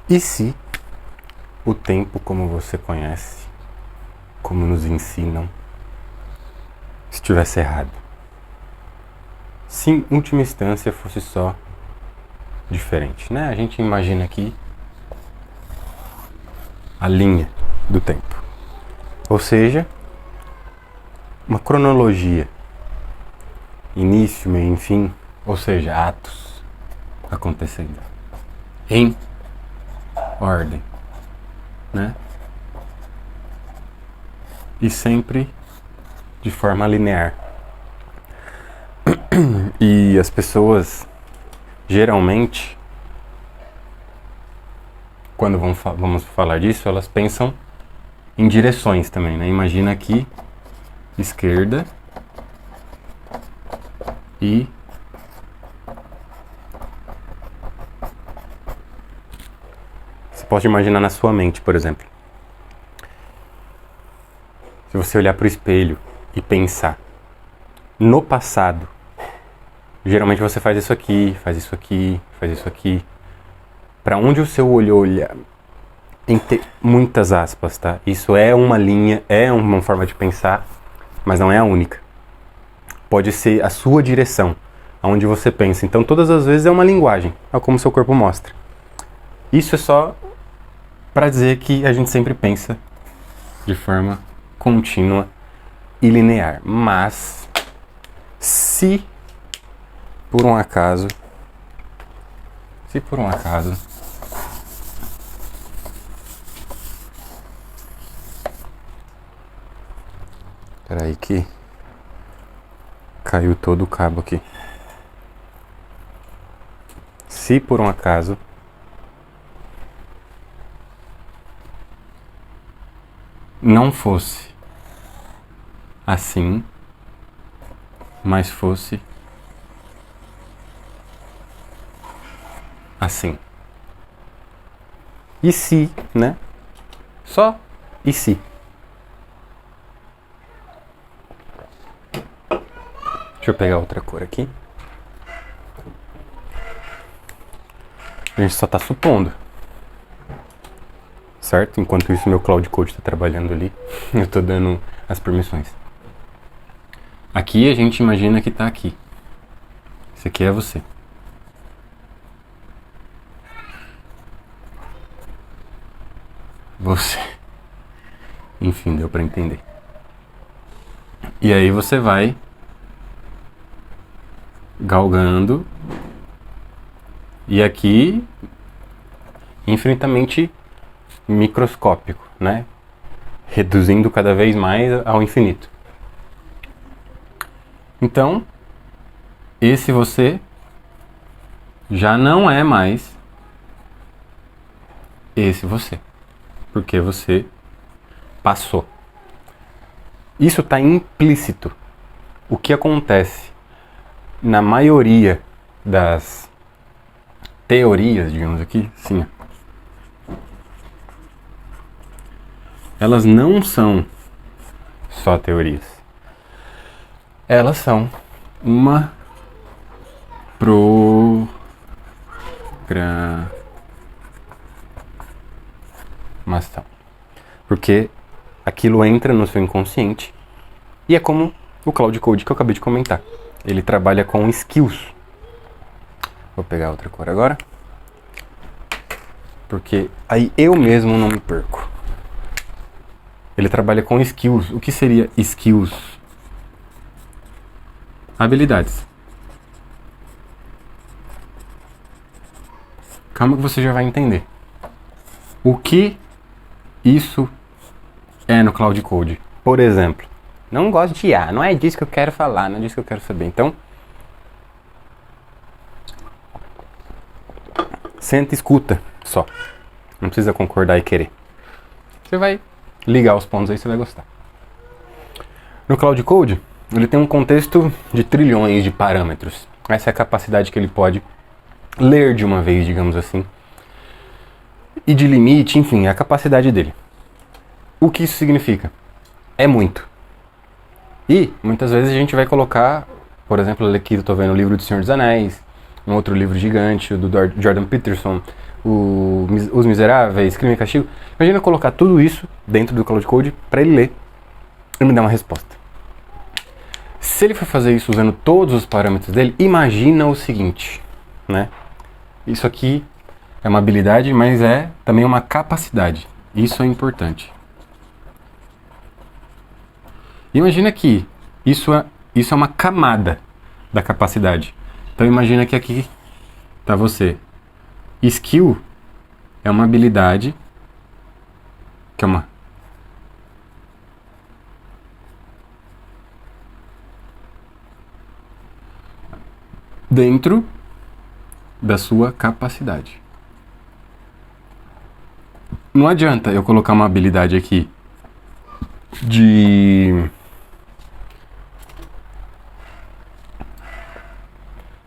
E se o tempo como você conhece, como nos ensinam, estivesse errado? Se em última instância fosse só diferente, né? A gente imagina aqui a linha do tempo. Ou seja, uma cronologia. Início, meio e fim. Ou seja, atos acontecendo. Em ordem. Né? E sempre de forma linear. E as pessoas, geralmente, quando vamos falar disso, elas pensam em direções também, né? Imagina aqui, esquerda e você pode imaginar na sua mente, por exemplo. Se você olhar para o espelho e pensar no passado, geralmente você faz isso aqui, faz isso aqui, faz isso aqui. Para onde o seu olho olha, entre muitas aspas, tá? Isso é uma linha, é uma forma de pensar, mas não é a única. Pode ser a sua direção, aonde você pensa. Então, todas as vezes é uma linguagem, é como o seu corpo mostra. Isso é só para dizer que a gente sempre pensa de forma contínua e linear. Mas, se por um acaso, peraí que caiu todo o cabo aqui. Se por um acaso não fosse assim, mas fosse assim. E se, né? Só e se. Deixa eu pegar outra cor aqui. A gente só tá supondo. Certo? Enquanto isso, meu Cloud Code está trabalhando ali. Eu tô dando as permissões. Aqui a gente imagina que tá aqui. Esse aqui é você. Você. Enfim, deu pra entender. E aí você vai galgando. E aqui, infinitamente microscópico, né? Reduzindo cada vez mais ao infinito. Então, esse você já não é mais esse você, porque você passou. Isso está implícito. O que acontece na maioria das teorias, digamos aqui, sim, elas não são só teorias. Elas são uma programação. Porque aquilo entra no seu inconsciente e é como o Cloud Code que eu acabei de comentar. Ele trabalha com skills. Vou pegar outra cor agora. Porque aí eu mesmo não me perco. Ele trabalha com skills. O que seria skills? Habilidades. Calma que você já vai entender. O que isso é no Cloud Code? Por exemplo, não gosto de IA, não é disso que eu quero falar, não é disso que eu quero saber. Então, senta e escuta só. Não precisa concordar e querer. Você vai ligar os pontos aí, você vai gostar. No Cloud Code, ele tem um contexto de trilhões de parâmetros. Essa é a capacidade que ele pode ler de uma vez, digamos assim. E de limite, enfim, é a capacidade dele. O que isso significa? É muito. E, muitas vezes, a gente vai colocar, por exemplo, aqui eu estou vendo o livro do Senhor dos Anéis, um outro livro gigante, o do Jordan Peterson, Os Miseráveis, Crime e Castigo. Imagina colocar tudo isso dentro do Cloud Code para ele ler e me dar uma resposta. Se ele for fazer isso usando todos os parâmetros dele, imagina o seguinte, né? Isso aqui é uma habilidade, mas é também uma capacidade. Isso é importante. Imagina que isso é uma camada da capacidade. Então imagina que aqui está você. Skill é uma habilidade que é uma dentro da sua capacidade. Não adianta eu colocar uma habilidade aqui de,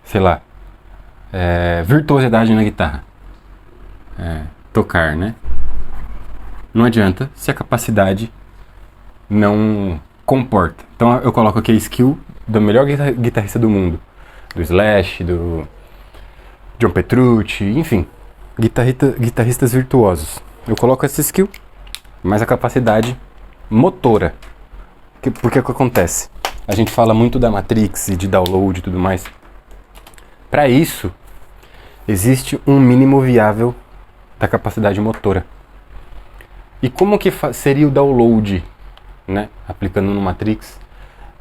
sei lá, virtuosidade na guitarra. Tocar, né? Não adianta se a capacidade não comporta. Então eu coloco aqui a skill do melhor guitarrista do mundo. Do Slash, do John Petrucci, enfim. Guitarristas virtuosos. Eu coloco essa skill, mas a capacidade motora. Porque o que acontece? A gente fala muito da Matrix e de download e tudo mais. Para isso, existe um mínimo viável da capacidade motora. E como que seria o download, né? Aplicando no Matrix,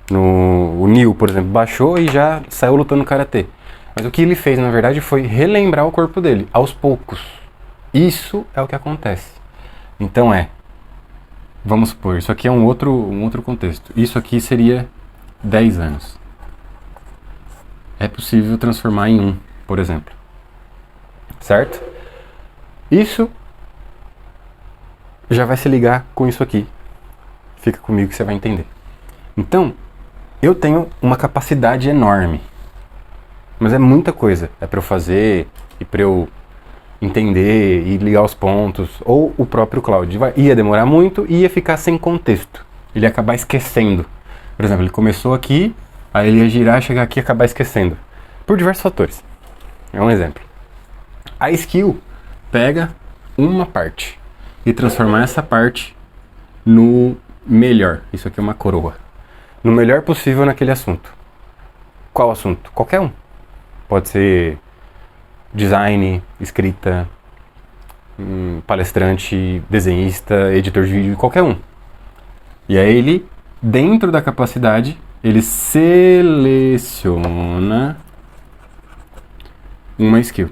o Neo, por exemplo, baixou e já saiu lutando karatê. Mas o que ele fez, na verdade, foi relembrar o corpo dele, aos poucos. Isso é o que acontece. Então vamos supor, isso aqui é um outro contexto. Isso aqui seria 10 anos. É possível transformar em 1, por exemplo. Certo? Isso já vai se ligar com isso aqui. Fica comigo que você vai entender. Então, eu tenho uma capacidade enorme. Mas é muita coisa. É para eu fazer e para eu entender e ligar os pontos. Ou o próprio Cloud. Ia demorar muito e ia ficar sem contexto. Ele ia acabar esquecendo. Por exemplo, ele começou aqui, aí ele ia girar, chegar aqui e acabar esquecendo. Por diversos fatores. É um exemplo. A skill pega uma parte e transforma essa parte no melhor. Isso aqui é uma coroa. No melhor possível naquele assunto. Qual assunto? Qualquer um. Pode ser design, escrita, palestrante, desenhista, editor de vídeo, qualquer um. E aí ele, dentro da capacidade, ele seleciona uma skill.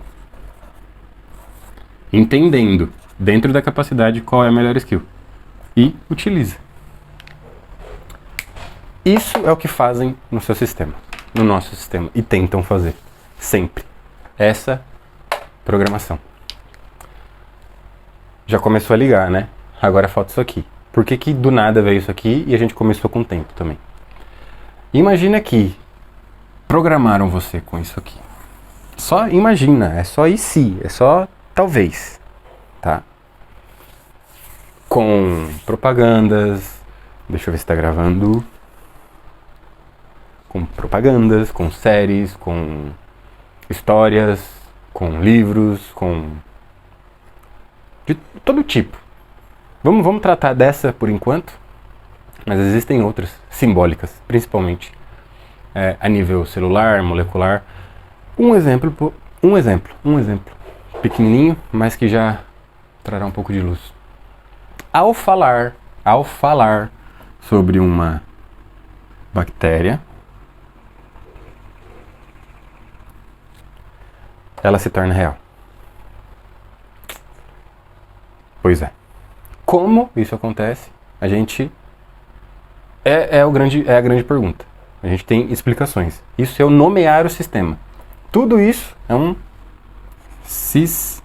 Entendendo, dentro da capacidade, qual é a melhor skill. E utiliza. Isso é o que fazem no seu sistema, no nosso sistema, e tentam fazer, sempre. Essa programação. Já começou a ligar, né? Agora falta isso aqui. Por que do nada veio isso aqui e a gente começou com o tempo também? Imagina que programaram você com isso aqui. Só imagina, é só e se, é só talvez, tá? Com propagandas, deixa eu ver se tá gravando. Com propagandas, com séries, com histórias, com livros, com de todo tipo. Vamos tratar dessa por enquanto, mas existem outras simbólicas, principalmente a nível celular, molecular. Um exemplo pequenininho, mas que já trará um pouco de luz. Ao falar sobre uma bactéria, ela se torna real. Pois é. Como isso acontece? A gente é a grande pergunta. A gente tem explicações. Isso é o nomear o sistema. Tudo isso é um sistema.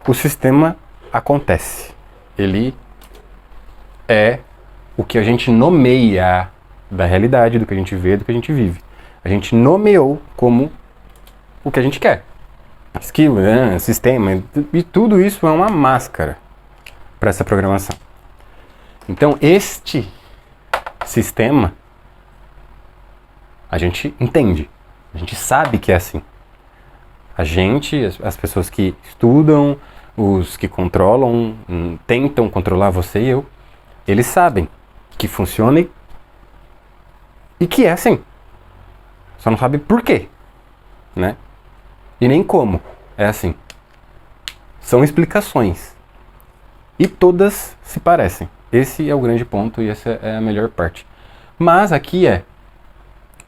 O sistema acontece. Ele é o que a gente nomeia da realidade, do que a gente vê, do que a gente vive. A gente nomeou como o que a gente quer. Skill, sistema, e tudo isso é uma máscara para essa programação. Então, este sistema A gente entende, a gente sabe que é assim. A gente, as pessoas que estudam, os que controlam, tentam controlar você e eu, eles sabem que funciona e que é assim. Só não sabe por quê, né? E nem como é assim. São explicações. E todas se parecem. Esse é o grande ponto e essa é a melhor parte. Mas aqui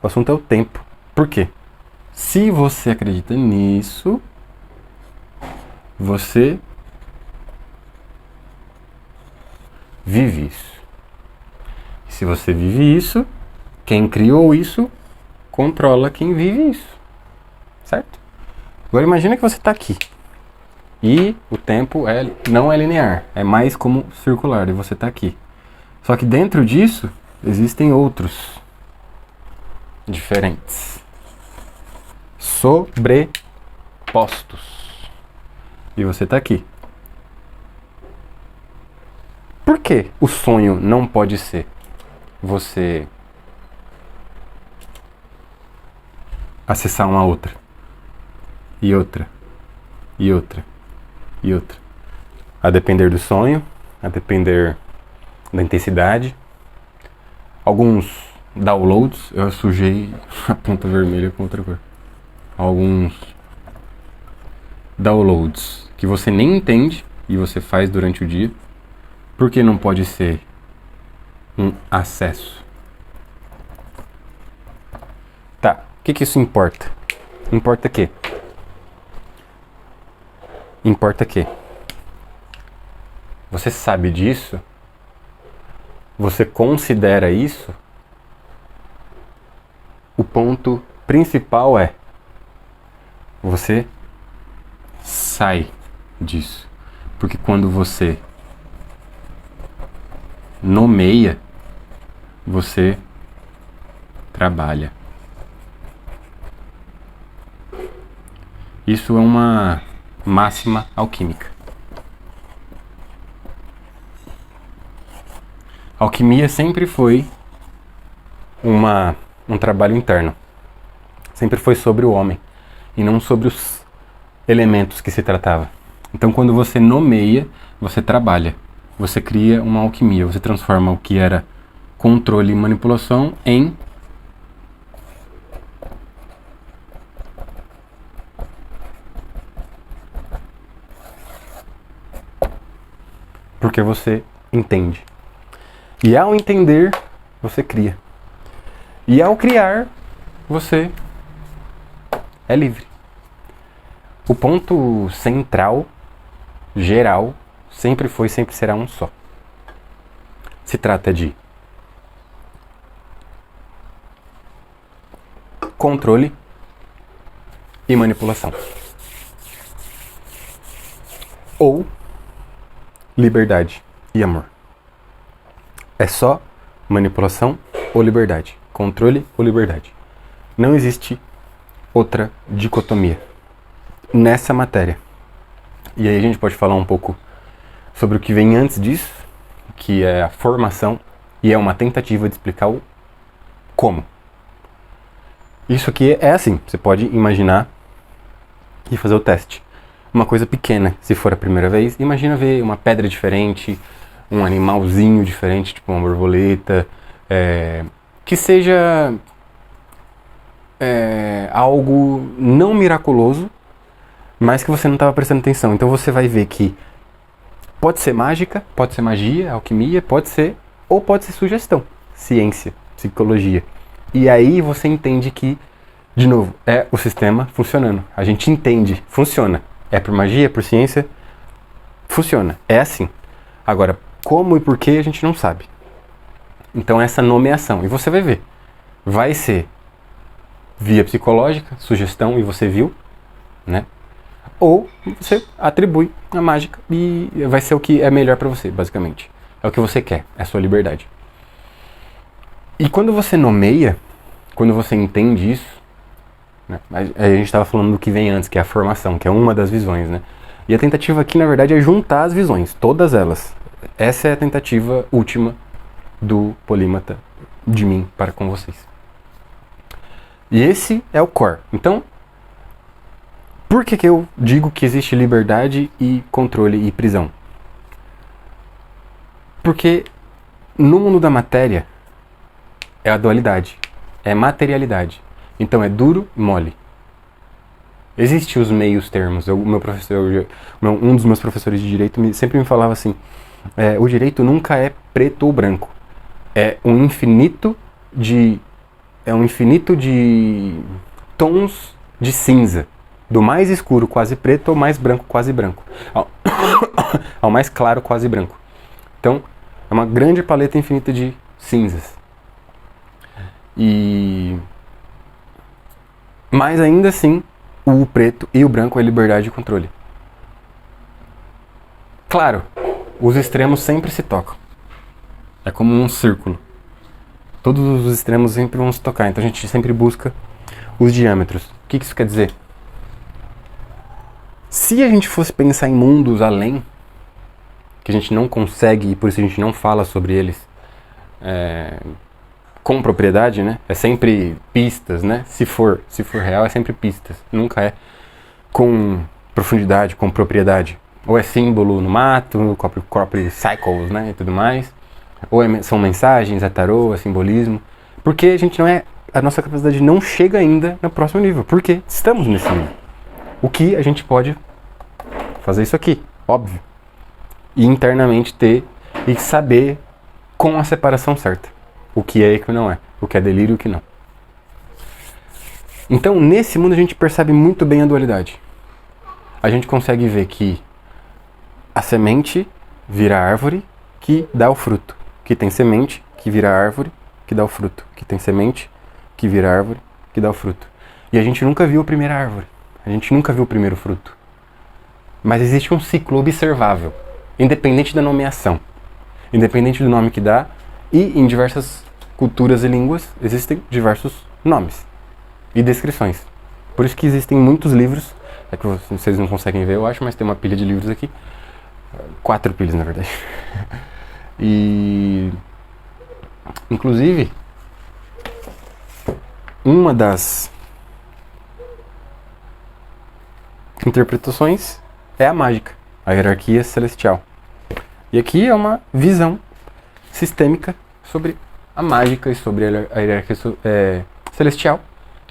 o assunto é o tempo. Por quê? Se você acredita nisso, você vive isso. E se você vive isso, quem criou isso controla quem vive isso. Certo? Agora imagina que você está aqui. E o tempo não é linear, é mais como circular, e você está aqui. Só que dentro disso existem outros diferentes, sobrepostos. E você está aqui. Por que o sonho não pode ser você acessar uma outra? E outra? E outra? E outra? A depender do sonho, a depender da intensidade. Alguns downloads, eu sujei a ponta vermelha com outra cor. Alguns downloads que você nem entende e você faz durante o dia. Por que não pode ser um acesso? Tá, o que isso importa? Importa que? Importa que você sabe disso, você considera isso, o ponto principal é você sai disso. Porque quando você nomeia, você trabalha. Isso é uma máxima alquímica. Alquimia sempre foi um trabalho interno. Sempre foi sobre o homem e não sobre os elementos que se tratava. Então, quando você nomeia, você trabalha. Você cria uma alquimia. Você transforma o que era controle e manipulação em porque você entende. E ao entender, você cria. E ao criar, você é livre. O ponto central, geral, sempre foi, sempre será um só. Se trata de controle e manipulação. Ou liberdade e amor. É só manipulação ou liberdade, controle ou liberdade. Não existe outra dicotomia nessa matéria. E aí a gente pode falar um pouco sobre o que vem antes disso, que é a formação, e é uma tentativa de explicar o como. Isso aqui é assim, você pode imaginar e fazer o teste. Uma coisa pequena, se for a primeira vez, imagina ver uma pedra diferente, um animalzinho diferente, tipo uma borboleta, que seja algo não miraculoso, mas que você não estava prestando atenção. Então você vai ver que pode ser mágica, pode ser magia, alquimia, pode ser sugestão, ciência, psicologia. E aí você entende que, de novo, é o sistema funcionando. A gente entende, funciona. É por magia, por ciência, funciona. É assim. Agora, como e por que a gente não sabe. Então essa nomeação, e você vai ver, vai ser via psicológica, sugestão, e você viu, né? Ou você atribui a mágica e vai ser o que é melhor pra você, basicamente. É o que você quer, é a sua liberdade. E quando você nomeia, quando você entende isso, né? A gente estava falando do que vem antes, que é a formação, que é uma das visões, né? E a tentativa aqui, na verdade, é juntar as visões, todas elas. Essa é a tentativa última do Polímata, de mim, para com vocês. E esse é o core. Então, por que eu digo que existe liberdade e controle e prisão? Porque no mundo da matéria é a dualidade, é materialidade. Então é duro e mole. Existem os meios termos. Um dos meus professores de direito sempre me falava assim, o direito nunca é preto ou branco. É um infinito de tons de cinza. Do mais escuro, quase preto, ao mais branco, quase branco. Ao mais claro, quase branco. Então, é uma grande paleta infinita de cinzas. Mas ainda assim, o preto e o branco é liberdade e controle. Claro, os extremos sempre se tocam. É como um círculo. Todos os extremos sempre vão se tocar, então a gente sempre busca os diâmetros. O que isso quer dizer? Se a gente fosse pensar em mundos além, que a gente não consegue e por isso a gente não fala sobre eles com propriedade, né? É sempre pistas, né? Se for real, é sempre pistas. Nunca é com profundidade, com propriedade. Ou é símbolo no mato, copy cycles, né? E tudo mais. Ou são mensagens, é tarô, é simbolismo. Porque a nossa capacidade não chega ainda no próximo nível. Porque estamos nesse nível. O que a gente pode fazer isso aqui, óbvio. E internamente ter e saber com a separação certa. O que é e o que não é. O que é delírio e o que não. Então, nesse mundo a gente percebe muito bem a dualidade. A gente consegue ver que a semente vira árvore que dá o fruto. Que tem semente que vira árvore que dá o fruto. Que tem semente que vira árvore que dá o fruto. E a gente nunca viu a primeira árvore. A gente nunca viu o primeiro fruto. Mas existe um ciclo observável, independente da nomeação, independente do nome que dá, e em diversas culturas e línguas existem diversos nomes e descrições. Por isso que existem muitos livros, é que vocês não conseguem ver, eu acho, mas tem uma pilha de livros aqui, 4 pilhas na verdade. E inclusive uma das interpretações é a mágica, a hierarquia celestial. E aqui é uma visão sistêmica sobre a mágica e sobre a hierarquia celestial.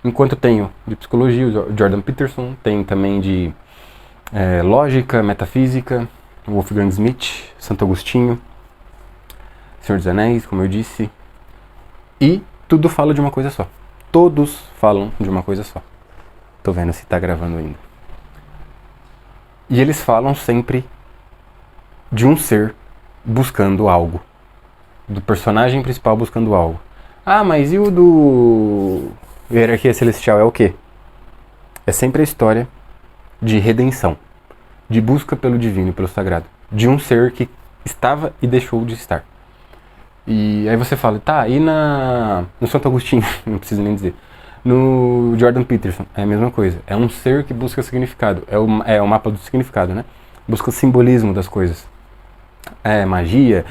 Enquanto tenho de psicologia, o Jordan Peterson, tem também de lógica, metafísica, Wolfgang Smith, Santo Agostinho, Senhor dos Anéis, como eu disse. E tudo fala de uma coisa só. Todos falam de uma coisa só. Tô vendo se tá gravando ainda. E eles falam sempre de um ser buscando algo. Do personagem principal buscando algo. Ah, mas e o do hierarquia celestial é o quê? É sempre a história de redenção. De busca pelo divino e pelo sagrado. De um ser que estava e deixou de estar. E aí você fala, tá, e no Santo Agostinho, não preciso nem dizer. No Jordan Peterson, é a mesma coisa. É um ser que busca significado. É o mapa do significado, né? Busca o simbolismo das coisas. É magia,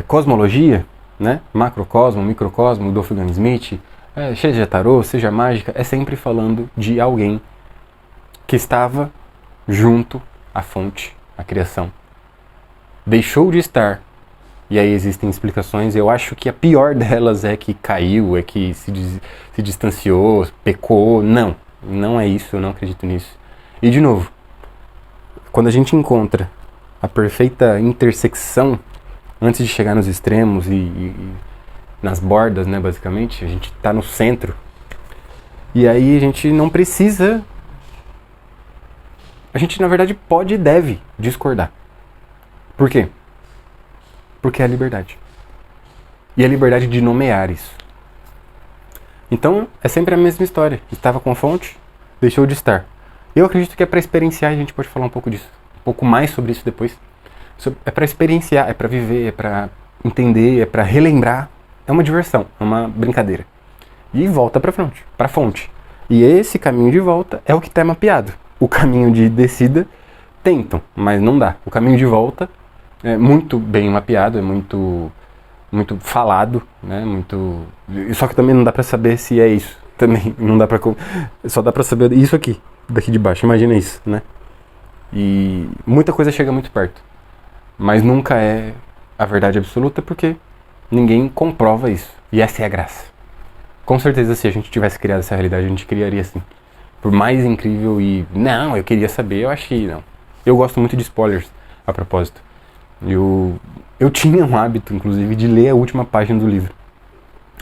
cosmologia, né? Macrocosmo, microcosmo, do Wolfgang Smith. Seja tarô, seja mágica, é sempre falando de alguém que estava junto à fonte, à criação. Deixou de estar. E aí existem explicações, eu acho que a pior delas é que caiu, é que se distanciou, pecou. Não é isso, eu não acredito nisso. E de novo, quando a gente encontra a perfeita intersecção, antes de chegar nos extremos e nas bordas, né, basicamente, a gente está no centro. E aí a gente não precisa... A gente, na verdade, pode e deve discordar. Por quê? Porque é a liberdade. E a liberdade de nomear isso. Então, é sempre a mesma história. Estava com a fonte, deixou de estar. Eu acredito que é para experienciar, a gente pode falar um pouco disso. Um pouco mais sobre isso depois. É para experienciar, é para viver, é para entender, é para relembrar. É uma diversão, é uma brincadeira. E volta para a fonte. E esse caminho de volta é o que está mapeado. O caminho de descida tentam, mas não dá. O caminho de volta é muito bem mapeado, é muito muito falado, né? Muito. Só que também não dá pra saber se é isso. Também não dá pra. Só dá pra saber isso aqui, daqui de baixo. Imagina isso, né? E muita coisa chega muito perto. Mas nunca é a verdade absoluta porque ninguém comprova isso. E essa é a graça. Com certeza, se a gente tivesse criado essa realidade, a gente criaria assim. Por mais incrível e... Não, eu queria saber, eu acho que não. Eu gosto muito de spoilers, a propósito. Eu tinha um hábito, inclusive, de ler a última página do livro.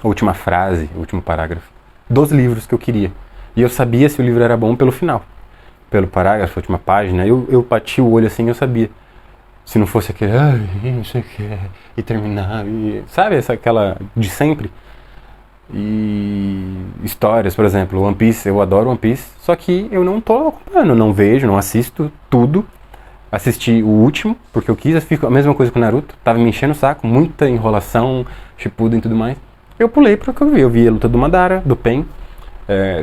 A última frase, o último parágrafo. Dos livros que eu queria. E eu sabia se o livro era bom pelo final. Pelo parágrafo, a última página. Eu bati o olho assim e eu sabia. Se não fosse aquele... Ai, não sei o que é. E terminar. E, sabe, aquela de sempre. E histórias, por exemplo, One Piece, eu adoro One Piece, só que eu não tô acompanhando, não vejo, não assisto tudo. Assisti o último, porque eu quis, fico a mesma coisa com o Naruto, tava me enchendo o saco, muita enrolação, Shippuden e tudo mais. Eu pulei porque eu vi a luta do Madara, do Pain,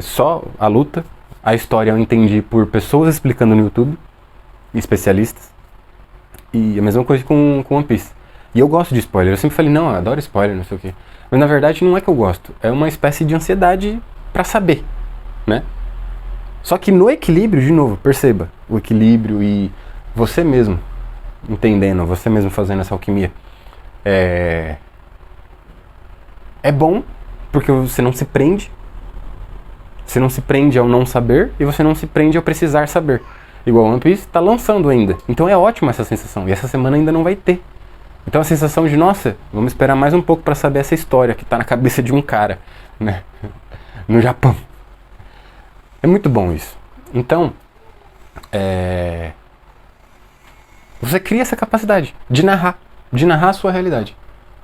só a luta, a história eu entendi por pessoas explicando no YouTube, especialistas, e a mesma coisa com One Piece. E eu gosto de spoiler, eu sempre falei, não, eu adoro spoiler, não sei o que. Mas na verdade não é que eu gosto, é uma espécie de ansiedade pra saber, né? Só que no equilíbrio, de novo, perceba, o equilíbrio e você mesmo entendendo, você mesmo fazendo essa alquimia, é bom porque você não se prende, ao não saber e você não se prende ao precisar saber. Igual One Piece tá lançando ainda, então é ótima essa sensação, e essa semana ainda não vai ter. Então a sensação de, nossa, vamos esperar mais um pouco para saber essa história que está na cabeça de um cara, né? No Japão. É muito bom isso. Então, você cria essa capacidade de narrar a sua realidade,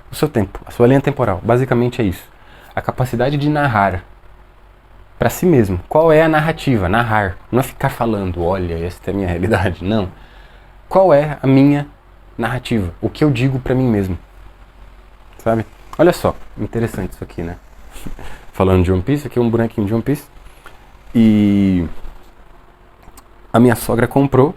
o seu tempo, a sua linha temporal. Basicamente é isso. A capacidade de narrar para si mesmo. Qual é a narrativa? Narrar. Não é ficar falando, olha, esta é a minha realidade. Não. Qual é a minha narrativa, o que eu digo pra mim mesmo, sabe? Olha só, interessante isso aqui, né? Falando de One Piece, aqui é um bonequinho de One Piece. E a minha sogra comprou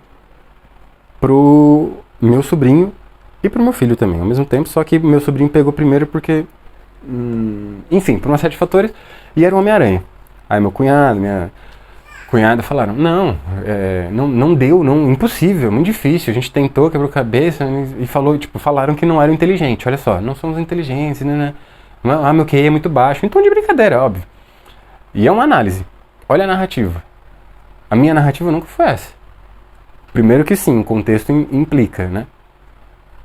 pro meu sobrinho e pro meu filho também, ao mesmo tempo, só que meu sobrinho pegou primeiro porque, enfim, por uma série de fatores, e era o Homem-Aranha. Aí meu cunhado, minha cunhada falaram, não deu, impossível, muito difícil, a gente tentou, quebrou a cabeça e falaram que não eram inteligentes, olha só, não somos inteligentes, né? Meu QI é muito baixo, então de brincadeira, óbvio. E é uma análise, olha a narrativa, a minha narrativa nunca foi essa. Primeiro que sim, o contexto implica, né?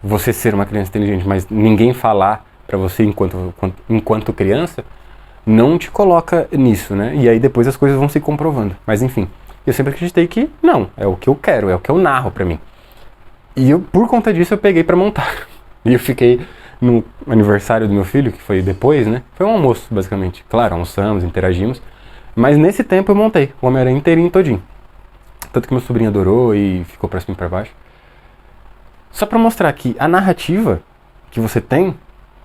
Você ser uma criança inteligente, mas ninguém falar pra você enquanto criança, não te coloca nisso, né? E aí depois as coisas vão se comprovando. Mas enfim, eu sempre acreditei que não, é o que eu quero, é o que eu narro pra mim. E eu, por conta disso, eu peguei pra montar. E eu fiquei no aniversário do meu filho, que foi depois, né? Foi um almoço, basicamente. Claro, almoçamos, interagimos. Mas nesse tempo eu montei o Homem-Aranha inteirinho, todinho. Tanto que meu sobrinho adorou e ficou pra cima e pra baixo. Só pra mostrar que a narrativa que você tem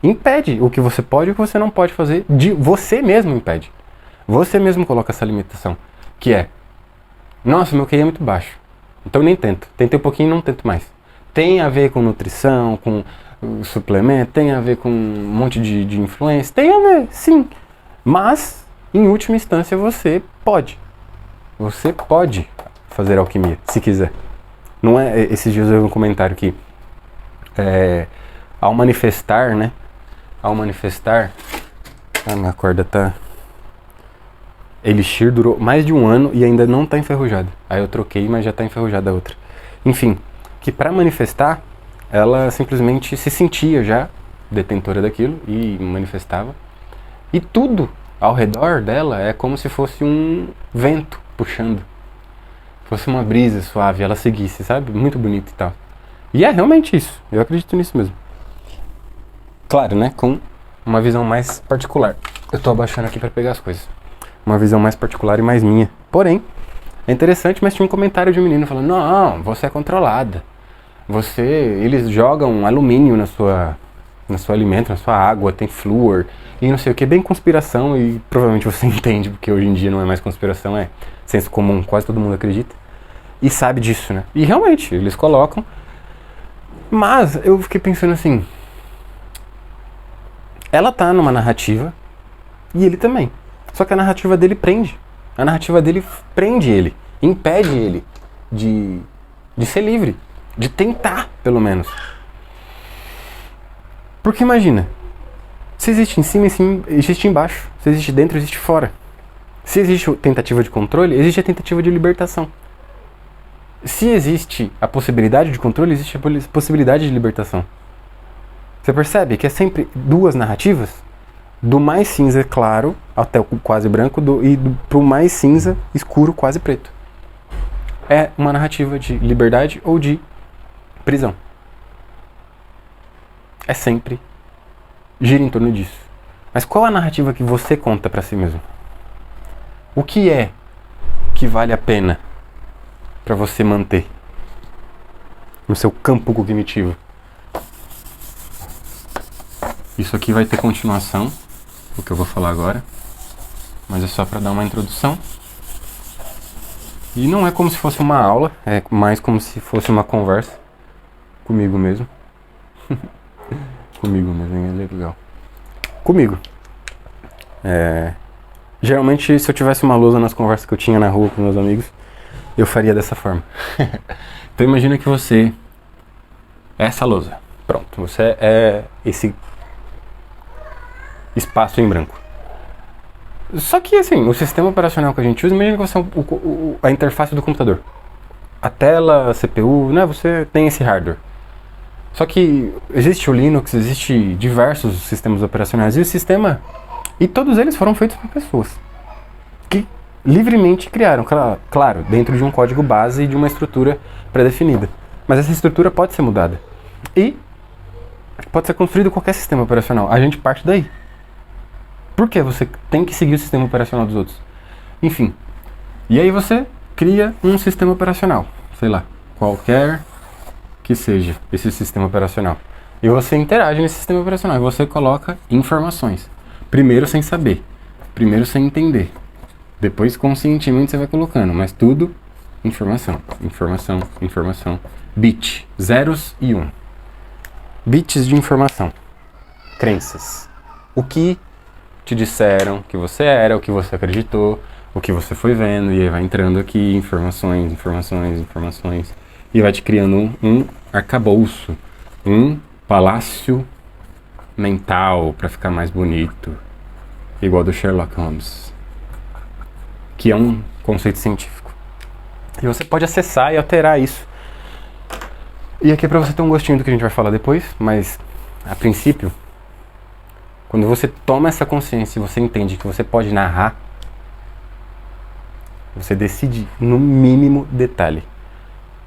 impede o que você pode e o que você não pode fazer, você mesmo impede. Você mesmo coloca essa limitação, que é, nossa, meu QI é muito baixo, então nem tento. Tentei um pouquinho e não tento mais. Tem a ver com nutrição, com suplemento, tem a ver com um monte de influência, tem a ver, sim. Mas, em última instância, você pode. Você pode fazer alquimia, se quiser. Não é, esses dias eu vi um comentário que, ao manifestar, né? Ao manifestar, a minha corda tá... Elixir durou mais de 1 ano e ainda não tá enferrujada. Aí eu troquei, mas já tá enferrujada a outra. Enfim, que pra manifestar, ela simplesmente se sentia já detentora daquilo e manifestava. E tudo ao redor dela é como se fosse um vento puxando. Fosse uma brisa suave, ela seguisse, sabe? Muito bonito e tal. E é realmente isso, eu acredito nisso mesmo. Claro, né? Com uma visão mais particular. Eu tô abaixando aqui pra pegar as coisas. Uma visão mais particular e mais minha. Porém, é interessante, mas tinha um comentário de um menino falando, não, você é controlada. Eles jogam alumínio no seu alimento, na sua água, tem flúor, e não sei o que, bem conspiração, e provavelmente você entende, porque hoje em dia não é mais conspiração, é senso comum, quase todo mundo acredita. E sabe disso, né? E realmente, eles colocam. Mas eu fiquei pensando assim, ela tá numa narrativa e ele também. Só que a narrativa dele prende. A narrativa dele prende ele, impede ele de ser livre, de tentar, pelo menos. Porque imagina, se existe em cima, existe embaixo. Se existe dentro, existe fora. Se existe tentativa de controle, existe a tentativa de libertação. Se existe a possibilidade de controle, existe a possibilidade de libertação. Você percebe que é sempre duas narrativas? Do mais cinza claro até o quase branco pro mais cinza escuro quase preto. É uma narrativa de liberdade ou de prisão. É sempre gira em torno disso. Mas qual a narrativa que você conta pra si mesmo? O que é que vale a pena pra você manter no seu campo cognitivo? Isso aqui vai ter continuação, o que eu vou falar agora, mas é só pra dar uma introdução. E não é como se fosse uma aula, é mais como se fosse uma conversa comigo mesmo. Comigo mesmo, é legal. Comigo. Geralmente, se eu tivesse uma lousa nas conversas que eu tinha na rua com meus amigos, eu faria dessa forma. Então imagina que você é essa lousa. Pronto, você é esse espaço em branco. Só que assim, o sistema operacional que a gente usa, imagina que você é a interface do computador. A tela, a CPU, né? Você tem esse hardware. Só que existe o Linux, existe diversos sistemas operacionais e todos eles foram feitos por pessoas que livremente criaram, claro, dentro de um código base e de uma estrutura pré-definida. Mas essa estrutura pode ser mudada e pode ser construído qualquer sistema operacional. A gente parte daí. Por que você tem que seguir o sistema operacional dos outros? Enfim. E aí você cria um sistema operacional, sei lá, qualquer que seja esse sistema operacional. E você interage nesse sistema operacional e você coloca informações. Primeiro sem saber, primeiro sem entender. Depois conscientemente você vai colocando, mas tudo informação, informação, informação. Bit, zeros e um. Bits de informação. Crenças. O que te disseram que você era, o que você acreditou, o que você foi vendo, e aí vai entrando aqui informações, informações, informações, e vai te criando um arcabouço, um palácio mental para ficar mais bonito, igual do Sherlock Holmes, que é um conceito científico. E você pode acessar e alterar isso. E aqui é para você ter um gostinho do que a gente vai falar depois, mas a princípio, quando você toma essa consciência e você entende que você pode narrar, você decide no mínimo detalhe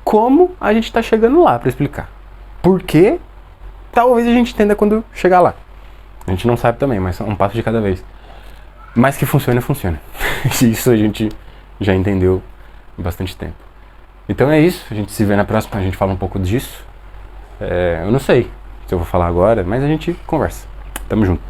como a gente está chegando lá para explicar. Por quê? Talvez a gente entenda quando chegar lá. A gente não sabe também, mas é um passo de cada vez. Mas que funciona, funciona. Isso a gente já entendeu há bastante tempo. Então é isso, a gente se vê na próxima, a gente fala um pouco disso. Eu não sei se eu vou falar agora, mas a gente conversa. Tamo junto.